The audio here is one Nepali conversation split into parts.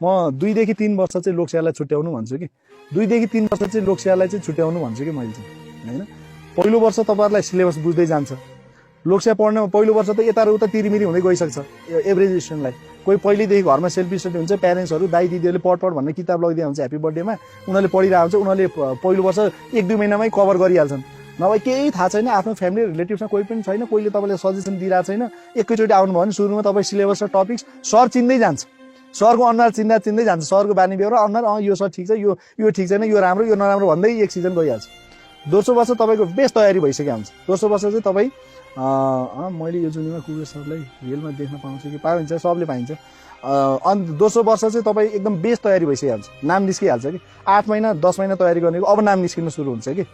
म 2 देखि 3 वर्ष चाहिँ लोकसेवालाई छुट्याउनु भन्छु कि 2 देखि 3 वर्ष चाहिँ लोकसेवालाई चाहिँ छुट्याउनु भन्छु कि मैले चाहिँ हैन। पहिलो वर्ष तपाईहरुलाई सिलेबस बुझ्दै जान्छ। लोकसेवा पढ्न पहिलो वर्ष त यता र उता तिरिमिरी हुँदै गइसक्छ एभरेज स्टुडेन्टलाई। कोही पहिलेदेखि घरमा सेल्फ स्टडी हुन्छ, प्यारेन्ट्सहरू दाइ दिदीहरूले पढ भन्ने किताब लगिदिया हुन्छ ह्यापी बर्थडेमा, उनीहरूले पढिरहेको हुन्छ, उनीहरूले पहिलो वर्ष 1-2 महिनामै कभर गरिहाल्छन्। नभए केही थाहा छैन, आफ्नो फ्यामिली रिलेटिभ्समा कोही पनि छैन, कोहीले तपाईँले सजेसन दिइरहेको छैन, एकैचोटि आउनुभयो भने सुरुमा तपाईँ सिलेबस र टपिक्स सर चिन्दै जान्छ, सरको अनुहार चिन्दै जान्छ, सरको बानी व्यवहार अनुहार यो सर ठिक छ, यो ठिक छैन, यो राम्रो यो नराम्रो भन्दै एक सिजन गइहाल्छ। दोस्रो वर्ष तपाईँको बेस्ट तयारी भइसकेको हुन्छ। दोस्रो वर्ष चाहिँ तपाईँ मैले यो जुनीमा कुबेर सरलाई रियलमा देख्न पाउँछु कि पाइन्छ, सबले पाइन्छ। अनि दोस्रो वर्ष चाहिँ तपाईँ एकदम बेस्ट तयारी भइसकेको हुन्छ, नाम निस्किहाल्छ कि 8 महिना 10 महिना तयारी गर्नेको अब नाम निस्किन सुरु हुन्छ कि।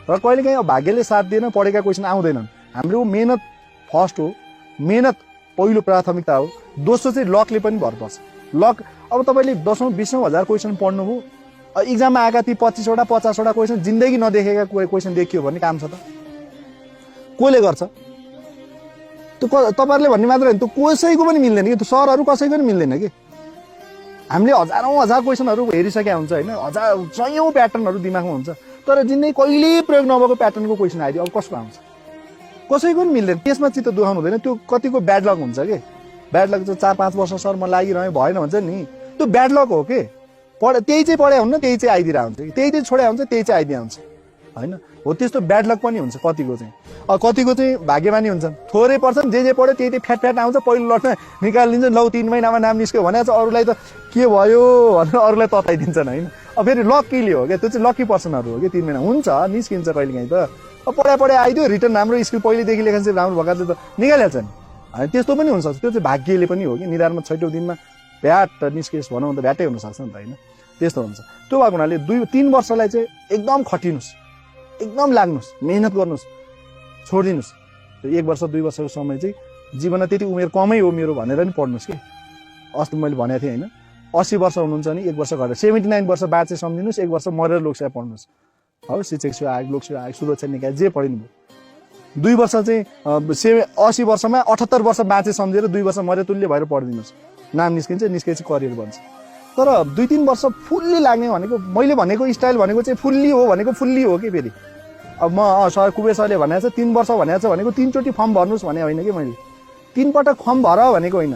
र कहिलेकाहीँ भाग्यले साथ दिएन, पढेका क्वेसन आउँदैनन्। हाम्रो मेहनत फर्स्ट हो, मेहनत पहिलो प्राथमिकता हो। दोस्रो चाहिँ लकले पनि भर पर्छ। लक अब तपाईँले 10औं 20औं हजार क्वेसन पढ्नुभयो, इक्जाममा आएका ती 25 वटा 50 वटा क्वेसन जिन्दगी नदेखेका क्वेसन देखियो भने काम छ त? कसले गर्छ? त्यो तपाईँहरूले भन्ने मात्र होइन, त्यो कसैको पनि मिल्दैन कि, त्यो सरहरू कसैको पनि मिल्दैन कि। हामीले हजारौं हजार क्वेसनहरू हेरिसकेका हुन्छ होइन, सयौं प्याटर्नहरू दिमागमा हुन्छ, तर जिन्दगी कहिले प्रयोग नभएको प्याटर्नको क्वेसन आइदियो, अब कसको आउँछ? कसैको पनि मिल्दैन। त्यसमा चित्त दुखाउनु हुँदैन, त्यो कतिको ब्याड लक हुन्छ कि। ब्याड लक चाहिँ 4-5 वर्ष सर म लागिरहेँ भएन भन्छ नि, त्यो ब्याड लक हो कि। त्यही चाहिँ पढाइ हुन्न, त्यही चाहिँ आइदिएर हुन्छ कि, त्यही चाहिँ छोड्या हुन्छ, त्यही चाहिँ आइदिया हुन्छ होइन। हो त्यस्तो ब्याड लक पनि हुन्छ कतिको चाहिँ। कतिको चाहिँ भाग्यमानी हुन्छन्, थोरै पर्छन्, जे पढ्यो त्यही फ्याट आउँछ, पहिलो लट्न निकालिदिन्छ, लौ 3 महिनामा नाम निस्क्यो भने चाहिँ अरूलाई त के भयो भनेर अरूलाई तताइदिन्छन् होइन। अब फेरि लकीले हो क्या, त्यो चाहिँ लकी पर्सनहरू हो कि। 3 महिना हुन्छ निस्किन्छ कहिलेकाहीँ त। अब पढाइ आइदियो, रिटर्न राम्रो स्किल पहिलेदेखि लेखन चाहिँ राम्रो भएकाले त निकालिहाल्छ नि होइन। त्यस्तो पनि हुनसक्छ, त्यो चाहिँ भाग्यले पनि हो कि। निधारमा 6औं दिनमा भ्याट निस्केस भनौँ त भ्याटै हुनसक्छ नि त होइन। त्यस्तो हुन्छ। त्यो भएको हुनाले 2-3 वर्षलाई चाहिँ एकदम खटिनुहोस्, एकदम लाग्नुहोस्, मेहनत गर्नुहोस्, छोडिदिनुहोस्। त्यो 1 वर्ष 2 वर्षको समय चाहिँ जीवनमा त्यति उमेर कमै हो मेरो भनेर नि पढ्नुहोस् कि। अस्ति मैले भनेको थिएँ होइन, 80 वर्ष हुनुहुन्छ नि 1 वर्ष गरेर 79 वर्ष बाद चाहिँ सम्झिनुहोस्, 1 वर्ष मरेर लोकसेवा पढ्नुहोस्। हो शिक्षक सेवा आयोग, लोकसेवा आयोग, सुरक्षा निकाय जे पढिनु भयो। 2 वर्ष चाहिँ 80 वर्षमा 78 वर्ष बाँचे सम्झेर 2 वर्ष मरे तुल्य भएर पढिदिनुहोस्, नाम निस्केपछि करियर बन्छ। तर 2-3 वर्ष फुल्ली लाग्ने भनेको, मैले भनेको स्टाइल भनेको चाहिँ फुल्ली हो भनेको फुल्ली हो कि। फेरि अब म सर कुबेर सरले भनेको छ 3 वर्ष भनेको छ भनेको 3 चोटि फर्म भर्नुहोस् भने होइन कि मैले। 3 पटक फर्म भर भनेको होइन,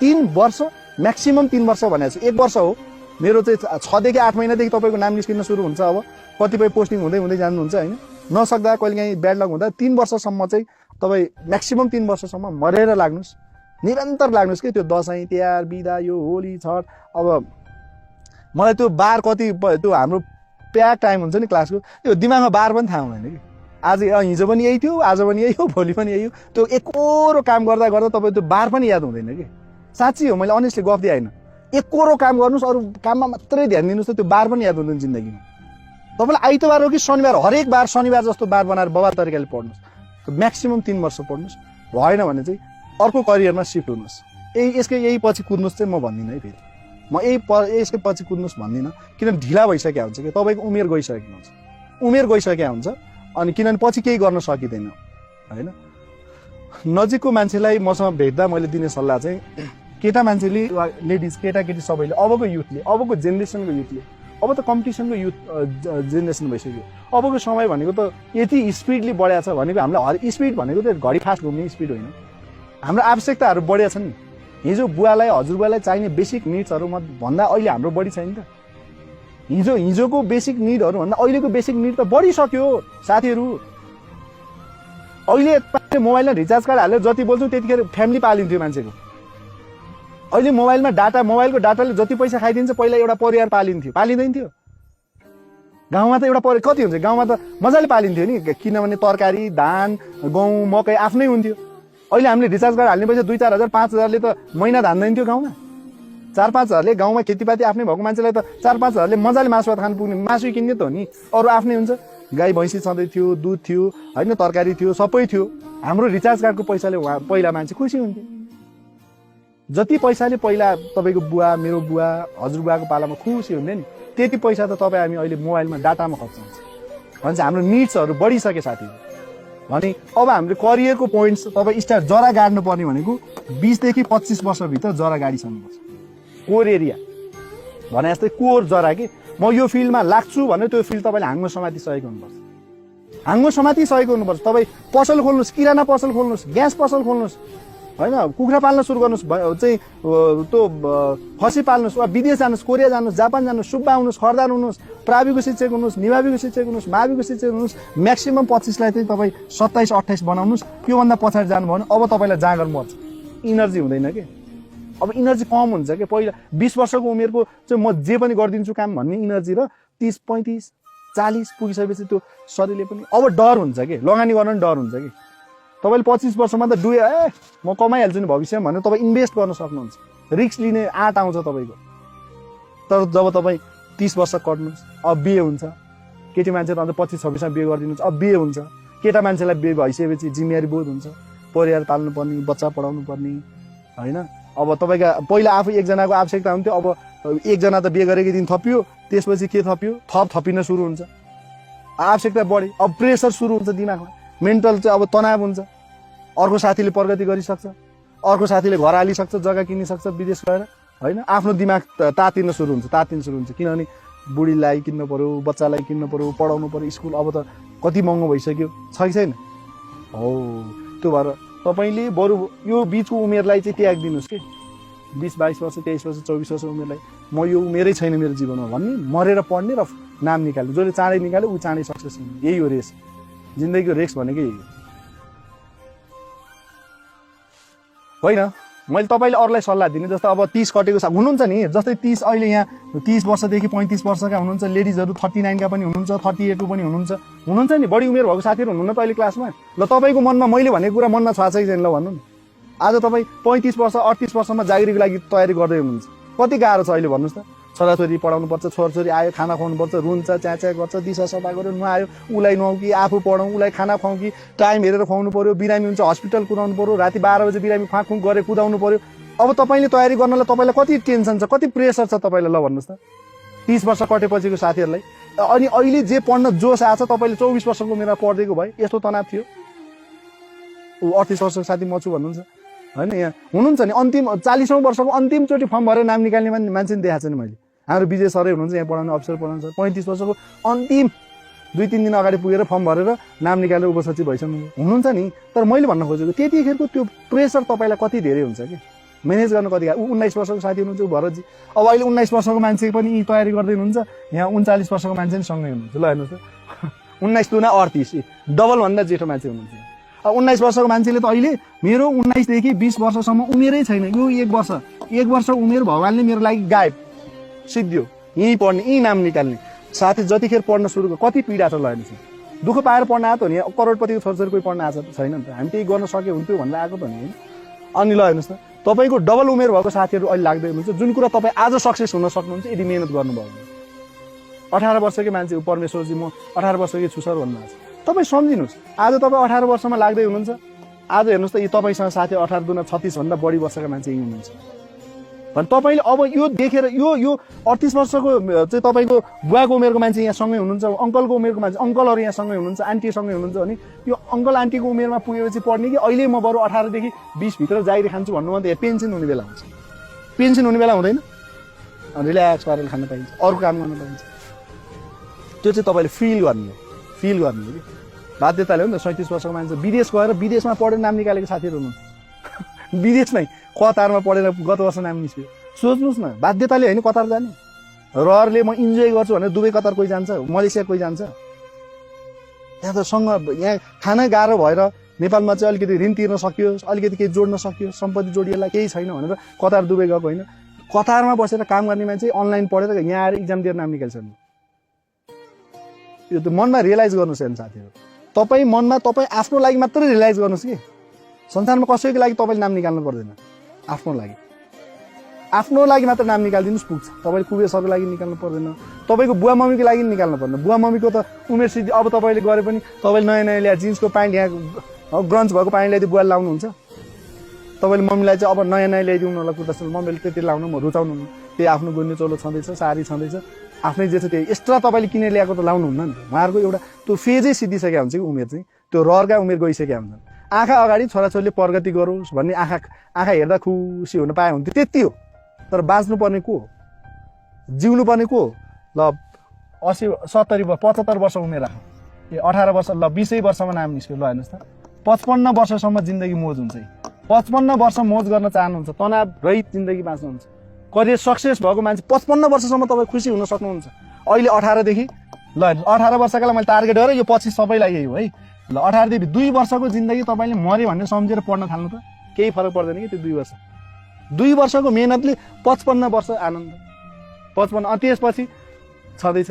3 वर्ष म्याक्सिमम 3 वर्ष भनेको छ। 1 वर्ष हो मेरो चाहिँ 6 देखि 8 महिनादेखि तपाईँको नाम निस्किन सुरु हुन्छ। अब कतिपय पोस्टिङ हुँदै जानुहुन्छ होइन, नसक्दा कहिलेकाहीँ ब्याड लक हुँदा 3 वर्षसम्म चाहिँ तपाईँ म्याक्सिमम 3 वर्षसम्म मरेर लाग्नुहोस्, निरन्तर लाग्नुहोस् कि। त्यो दसैँ तिहार बिदा यो होली छठ, अब मलाई त्यो बार कति त्यो हाम्रो प्याक टाइम हुन्छ नि क्लासको, त्यो दिमागमा बार पनि थाहा हुँदैन कि। आज हिजो पनि यही थियो, आज पनि यही हो, भोलि पनि यही हो। त्यो एकोरो काम गर्दा तपाईँ त्यो बार पनि याद हुँदैन कि। साँच्ची हो, मैले अनेस्टली गफ दिएँ होइन। एकोरो काम गर्नुहोस्, अरू काममा मात्रै ध्यान दिनुहोस् त त्यो बार पनि याद हुँदैन जिन्दगीमा। तपाईँलाई आइतबार हो कि शनिबार, हरेक बार शनिबार जस्तो बार बनाएर बबाल तरिकाले पढ्नुहोस्। म्याक्सिमम 3 वर्ष पढ्नुहोस्, भएन भने चाहिँ अर्को करियरमा सिफ्ट हुनुहोस्। यही पछि कुद्नुहोस् चाहिँ म भन्दिनँ है। फेरि म यसकै पछि कुद्नुहोस् भन्दिनँ, किनभने ढिला भइसकेको हुन्छ कि, तपाईँको उमेर गइसकेको हुन्छ, उमेर गइसकेको हुन्छ। अनि किनभने पछि केही गर्न सकिँदैन होइन। नजिकको मान्छेलाई मसँग भेट्दा मैले दिने सल्लाह चाहिँ, केटा मान्छेले लेडिज केटाकेटी सबैले, अबको युथले, अबको जेनेरेसनको युथले, अब त कम्पिटिसनको युथ जेनेरेसन भइसक्यो। अबको समय भनेको त यति स्पिडली बढेको छ भनेको, हामीलाई स्पिड भनेको त घडी फास्ट घुम्ने स्पिड होइन, हाम्रो आवश्यकताहरू बढेका छन् नि। हिजो बुवालाई हजुरबुवालाई चाहिने बेसिक निड्सहरूमा भन्दा अहिले हाम्रो बढी छैन त। हिजोको बेसिक निडहरू भन्दा अहिलेको बेसिक निड त बढिसक्यो साथीहरू। अहिले मोबाइलमा रिचार्ज कार्ड हालेर जति बोल्छौँ त्यतिखेर फ्यामिली पालिन्थ्यो मान्छेको। अहिले मोबाइलमा मोबाइलको डाटाले जति पैसा खाइदिन्छ, पहिला एउटा परिवार पालिँदैन थियो। गाउँमा त एउटा कति हुन्छ, गाउँमा त मजाले पालिन्थ्यो नि, किनभने तरकारी धान गहुँ मकै आफ्नै हुन्थ्यो। अहिले हामीले रिचार्ज कार्ड हाल्ने पैसा 2-4 हजार 5 हजारले त महिना धान्दैन थियो गाउँमा। 4-5 हजारले गाउँमा खेतीपाती आफ्नै भएको मान्छेलाई त 4-5 हजारले मजाले मासु भात खानु पुग्ने, मासु किन्ने त हो नि, अरू आफ्नै हुन्छ। गाई भैँसी छँदै थियो, दुध थियो होइन, तरकारी थियो, सबै थियो। हाम्रो रिचार्ज कार्डको पैसाले पहिला मान्छे खुसी हुन्थ्यो। जति पैसाले पहिला तपाईँको बुवा, मेरो बुवा, हजुरबुवाको पालामा खुसी हुन्थ्यो नि, त्यति पैसा त तपाईँ हामी अहिले मोबाइलमा डाटामा खर्च हुन्छ। भन्छ हाम्रो निड्सहरू बढिसके साथीहरू। भने अब हामीले करियरको पोइन्ट्स तपाईँ स्टार्ट जरा गाड्नु पर्ने भनेको 20 देखि 25 वर्षभित्र जरा गाडिसक्नुपर्छ। कोर एरिया भने जस्तै कोर जरा कि म यो फिल्डमा लाग्छु भने त्यो फिल्ड तपाईँले हाँगो समाति सकेको हुनुपर्छ, हाँगो समाति सकेको हुनुपर्छ। तपाईँ पसल खोल्नुहोस्, किराना पसल खोल्नुहोस्, ग्यास पसल खोल्नुहोस्, होइन, कुखुरा पाल्न सुरु गर्नुहोस्, चाहिँ त्यो खसी पाल्नुहोस्, वा विदेश जानुहोस्, कोरिया जानुहोस्, जापान जानुहोस्, सुब्बा हुनुहोस्, खरदार हुनुहोस्, प्राविको शिक्षक हुनुहोस्, निभाविको शिक्षक हुनुहोस्, माविको शिक्षक हुनुहोस्, म्याक्सिमम 25लाई चाहिँ तपाईँ 27-28 बनाउनुहोस्। त्योभन्दा पछाडि जानुभयो भने अब तपाईँलाई जाँगर मर्छ, इनर्जी हुँदैन कि। अब इनर्जी कम हुन्छ कि। पहिला 20 वर्षको उमेरको चाहिँ म जे पनि गरिदिन्छु काम भन्ने इनर्जी र 30, 35, 40 पुगिसकेपछि त्यो शरीरले पनि अब डर हुन्छ कि, लगानी गर्न पनि डर हुन्छ कि। तपाईँले 25 वर्षमा त म कमाइहाल्छु नि भविष्यमा भनेर तपाईँ इन्भेस्ट गर्न सक्नुहुन्छ, रिस्क लिने आँट आउँछ तपाईँको। तर जब तपाईँ 30 वर्ष कट्नुहोस्, अब बिहे हुन्छ, केटी मान्छे त अन्त 25-26मा बिहे गरिदिनुहुन्छ, अब बिहे हुन्छ, केटा मान्छेलाई बिहे भइसकेपछि जिम्मेवारी बोध हुन्छ, परिवार पाल्नु पर्ने, बच्चा पढाउनु पर्ने, होइन। अब तपाईँका पहिला आफू एकजनाको आवश्यकता हुन्थ्यो, अब एकजना त बिहे गरेको दिन थपियो, त्यसपछि के थपियो, थपिन सुरु हुन्छ, आवश्यकता बढी, अब प्रेसर सुरु हुन्छ दिमागमा, मेन्टल चाहिँ अब तनाव हुन्छ। अर्को साथीले प्रगति गरिसक्छ, अर्को साथीले घर हालिसक्छ, जग्गा किनिसक्छ विदेश गएर, होइन। आफ्नो दिमाग तातिन सुरु हुन्छ, किनभने बुढीलाई किन्नु पर्यो, बच्चालाई किन्नु पर्यो, पढाउनु पर्यो, स्कुल अब त कति महँगो भइसक्यो, छ कि छैन? हो, त्यो भएर तपाईँले बरु यो बिचको उमेरलाई चाहिँ त्याग दिनुहोस् कि। 20-22 वर्ष, 23 वर्ष, 24 वर्ष उमेरलाई म यो उमेरै छैन मेरो जीवनमा भन्ने, मरेर पढ्ने र नाम निकाल्ने। जसले चाँडै निकाल्यो ऊ चाँडै सक्सेस हुने, यही हो रेस, जिन्दगीको रेस भनेकै यही हो, होइन। मैले तपाईँले अरूलाई सल्लाह दिने, जस्तो अब 30 कटेको हुनुहुन्छ नि, जस्तै 30 अहिले यहाँ 30 वर्षदेखि 35 वर्षका हुनुहुन्छ, लेडिजहरू 39 का पनि हुनुहुन्छ, 38 को पनि हुनुहुन्छ नि, बढी उमेर भएको साथीहरू हुनुहुन्न त अहिले क्लासमा। ल तपाईँको मनमा मैले भनेको कुरा मनमा छ कि छैन ल भन्नु न। आज तपाईँ 35 वर्ष 38 वर्षमा जागिरीको लागि तयारी गर्दै हुनुहुन्छ, कति गाह्रो छ अहिले भन्नुहोस् त। छोराछोरी पढाउनु पर्छ, छोराछोरी आयो खाना खुवाउनु पर्छ, रुन्छ, च्याँ गर्छ, दिशा सफा गर्यो, नुहायो, उसलाई नुहाउँ कि आफू पढाउँ, उसलाई खाना खुवाउँ कि टाइम हेरेर खुवाउनु पर्यो, बिरामी हुन्छ हस्पिटल कुदाउनु पर्यो, राति 12 बजे बिरामी खुवाखुङ गरेर कुदाउनु पर्यो। अब तपाईँले तयारी गर्नलाई तपाईँलाई कति टेन्सन छ, कति प्रेसर छ तपाईँलाई, ल भन्नुहोस् त। 30 वर्ष कटेपछिको साथीहरूलाई अनि अहिले जे पढ्न जोस आएको छ, तपाईँले 24 वर्षको उमेरमा पढ्दैको भए यस्तो तनाव थियो। ऊ 38 वर्षको साथी म छु भन्नुहुन्छ, होइन। यहाँ हुनुहुन्छ नि अन्तिम 40औं वर्षको अन्तिमचोटि फर्म भरेर नाम निकाल्ने मान्छे नि देखाएको छ नि मैले। हाम्रो विजय सरै हुनुहुन्छ यहाँ पढाउने, अफिसर पढाउनु सर, 35 वर्षको अन्तिम 2-3 दिन अगाडि पुगेर फर्म भरेर नाम निकालेर उपसचिव भइसक्नु हुनुहुन्छ नि। तर मैले भन्न खोजेको त्यतिखेरको त्यो प्रेसर तपाईँलाई कति धेरै हुन्छ कि, म्यानेज गर्न कति गाह्रो। 19 वर्षको साथी हुनुहुन्छ भरतजी, अब अहिले 19 वर्षको मान्छे पनि तयारी गर्दै हुनुहुन्छ, यहाँ 39 वर्षको मान्छे पनि सँगै हुनुहुन्छ, ल हेर्नुहोस् त। 19 दुना 38, डबल भन्दा जेठो मान्छे हुनुहुन्छ। अब 19 वर्षको मान्छेले त अहिले मेरो 19 देखि 20 वर्षसम्म उमेरै छैन, यो 1 वर्ष उमेर भगवान्ले मेरो लागि गायब सिद्धियो, यहीँ पढ्ने, यहीँ नाम निकाल्ने। साथी जतिखेर पढ्न सुरु कति पीडा छ ल हेर्नुहोस्, दुःख पाएर पढ्न आएको नि, करोडपतिको छोराछोरी कोही पढ्न आएको छैन नि त, हामी त्यही गर्न सक्यो हुन्थ्यो भनेर आएको त नि, होइन। अनि ल हेर्नुहोस् त, तपाईँको डबल उमेर भएको साथीहरू अहिले लाग्दै हुनुहुन्छ, जुन कुरा तपाईँ आज सक्सेस हुन सक्नुहुन्छ यदि मेहनत गर्नुभयो भने। 18 वर्षकै मान्छे परमेश्वरजी म 18 वर्षकै छु सर भन्नुहुन्छ, तपाईँ सम्झिनुहोस्, आज तपाईँ 18 वर्षमा लाग्दै हुनुहुन्छ, आज हेर्नुहोस् त यो तपाईँसँग साथी 18 दुना 36 भन्दा बढी वर्षका मान्छे यहीँ हुनुहुन्छ भने तपाईँले अब यो देखेर यो 38 वर्षको चाहिँ तपाईँको बुवाको उमेरको मान्छे यहाँ सँगै हुनुहुन्छ, अङ्कलको उमेरको मान्छे, अङ्कलहरू यहाँ सँगै हुनुहुन्छ, आन्टी सँगै हुनुहुन्छ भने यो अङ्कल आन्टीको उमेरमा पुगेपछि पढ्ने कि अहिले म बरु 18 देखि 20 भित्र जागिरी खान्छु भन्नुभन्दा यहाँ पेन्सन हुने बेला हुन्छ, पेन्सन हुने बेला हुँदैन, रिल्याक्स पारेर खान पाइन्छ, अरू काम गर्न पाइन्छ। त्यो चाहिँ तपाईँले फिल गर्ने हो कि बाध्यताले हो नि त। 37 वर्षको मान्छे विदेश गएर विदेशमा पढेर नाम निकालेको साथीहरू हुनुहुन्छ, विदेशमै कतारमा पढेर गत वर्ष नाम निस्क्यो। सोच्नुहोस् न, बाध्यताले होइन कतार जाने, रहरले म इन्जोय गर्छु भनेर दुबई कतार कोही जान्छ, मलेसिया कोही जान्छ। यहाँ त यहाँ खाना गाह्रो भएर नेपालमा चाहिँ अलिकति ऋण तिर्न सक्यो, अलिकति केही जोड्न सक्यो, सम्पत्ति जोडिएला केही छैन भनेर कतार दुबई गएको होइन, कतारमा बसेर काम गर्ने मान्छे अनलाइन पढेर यहाँ आएर इक्जाम दिएर नाम निकाल्छ नि। यो त मनमा रियलाइज गर्नुहोस् हेर्नु साथीहरू, तपाईँ मनमा तपाईँ आफ्नो लागि मात्रै रियलाइज गर्नुहोस् कि संसारमा कसैको लागि तपाईँले नाम निकाल्नु पर्दैन, आफ्नो लागि मात्र नाम निकालिदिनुहोस् पुग्छ। तपाईँले कुबेसहरूको लागि निकाल्नु पर्दैन, तपाईँको बुवा मम्मीको लागि निकाल्नु पर्दैन। बुवा मम्मीको त उमेर सिद्धि अब तपाईँले गरे पनि तपाईँले नयाँ ल्याएर जिन्सको प्यान्ट यहाँ ग्रन्च भएको प्यान्ट ल्याइदिए बुवाले लाउनुहुन्छ, तपाईँले मम्मीलाई चाहिँ अब नयाँ ल्याइदिउनु होला कुर्ता सुरुवाल, मम्मीले त्यति लाउनु म रुचाउनु, त्यही आफ्नो गुन्ने चोलो छँदैछ, साडी छँदैछ, आफ्नै जे छ त्यही एक्स्ट्रा तपाईँले किनेर ल्याएको त लाउनुहुन्न नि। उहाँहरूको एउटा त्यो फेजै सिद्धिसकेको हुन्छ कि उमेर चाहिँ, त्यो रहरका उमेर गइसकेका हुन्छन्। आँखा अगाडि छोराछोरीले प्रगति गरोस् भन्ने आँखा हेर्दा खुसी हुन पाए हुन्थ्यो, त्यति हो। तर बाँच्नुपर्ने को हो? जिउनु पर्ने को ल 80 70 75 वर्ष उमेर राख 18 वर्ष ल 20 वर्षमा नाम निस्क्यो ल हेर्नुहोस् त 55 वर्षसम्म जिन्दगी मोज हुन्छ 55 वर्ष मोज गर्न चाहनुहुन्छ तनाव रहित जिन्दगी बाँच्नुहुन्छ करियर सक्सेस भएको मान्छे 55 वर्षसम्म तपाईँ खुसी हुन सक्नुहुन्छ अहिले 18 देखि ल 18 वर्षकालाई मैले टार्गेट गरेँ यो पछि सबैलाई यही हो है ल 18 देखि 2 वर्षको जिन्दगी तपाईँले मर्यो भनेर सम्झेर पढ्न थाल्नु त केही फरक पर्दैन कि त्यो 2 वर्षको मेहनतले 55 वर्ष आनन्द 55 त्यसपछि छँदैछ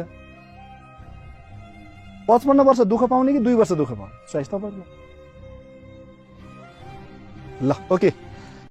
55 वर्ष दुःख पाउने कि 2 वर्ष दुःख पाउने चोइस तपाईँको ल ओके